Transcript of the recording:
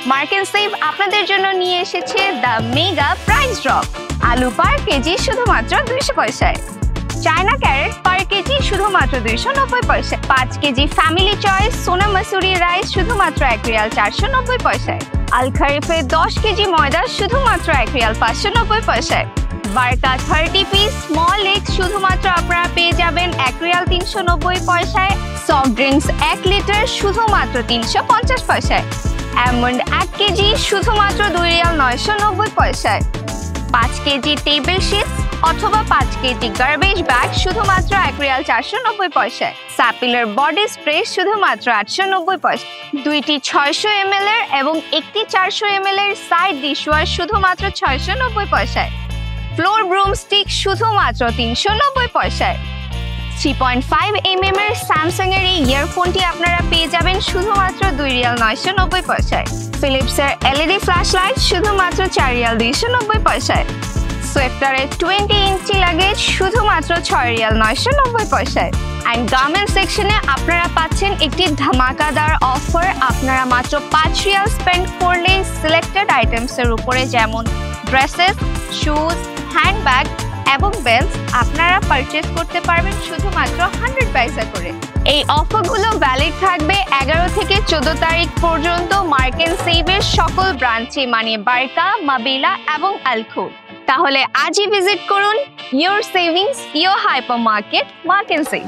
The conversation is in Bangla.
মার্কেন সেভ আপনাদের জন্য নিয়ে এসেছে দ্য মেগা প্রাইস ড্রপ। আলু পার কেজি শুধুমাত্র 200 পয়সায়, চায়না ক্যারেট পার কেজি শুধুমাত্র 290 পয়সায়, 5 কেজি ফ্যামিলি চয়েস সোনা মাসুরি রাইস শুধুমাত্র 1 রিয়াল 490 পয়সায়, আল খারিফে 10 কেজি ময়দা শুধুমাত্র 1 রিয়াল 590 পয়সায়, বারকা 30 পিস স্মল এগ শুধুমাত্র আপনারা পেয়ে যাবেন 1 রিয়াল 390 পয়সায়, সফট ড্রিঙ্কস 1 লিটার শুধুমাত্র 350 পয়সায়, অ্যালমন্ড 1 কেজি শুধুমাত্র 2 রিয়াল 990 পয়সায়, 5 কেজি টেবিল শিটস অথবা 5 কেজি গার্বেজ ব্যাগ শুধুমাত্র 1 রিয়াল 490 পয়সায়, স্যাপিলার বডি স্প্রে শুধুমাত্র 890 পয়সা, দুইটি 600 ml এর এবং একটি 400 ml এর সাইড ডিশওয়াশ শুধুমাত্র 690 পয়সায়, ফ্লোর ব্রুম স্টিক শুধুমাত্র 390 পয়সায়, 3.5 mm এর স্যামসাং এর এই ইয়ারফোনটি আপনারা পেয়ে যাবেন শুধুমাত্র 2 রিয়াল 990 পয়সায়, ফিলিপসের এলইডি ফ্ল্যাশ লাইট শুধুমাত্র 4 রিয়াল 290 পয়সায়, সোয়েফটারের 20 ইঞ্চি লাগেজ শুধুমাত্র 6 রিয়াল 990 পয়সায়। অ্যান্ড গার্মেন্ট সেকশনে আপনারা পাচ্ছেন একটি ধামাকাদার অফার। আপনারা মাত্র 5 রিয়াল স্পেন্ড করলে সিলেক্টেড আইটেমসের উপরে যেমন ড্রেসেস, শুজ, হ্যান্ডব্যাগ এবং বেল্ট আপনারা পারচেজ করতে পারবেন শুধুমাত্র 100 পয়সা করে। এই অফারগুলো ভ্যালিড থাকবে 11 থেকে 14 তারিখ পর্যন্ত মার্কেন সেভের সকল ব্রাঞ্চে, মানে বারকা, মাবিলা এবং আলখুল। তাহলে আজই ভিজিট করুন your savings your hyper market, মার্কেন সেভ।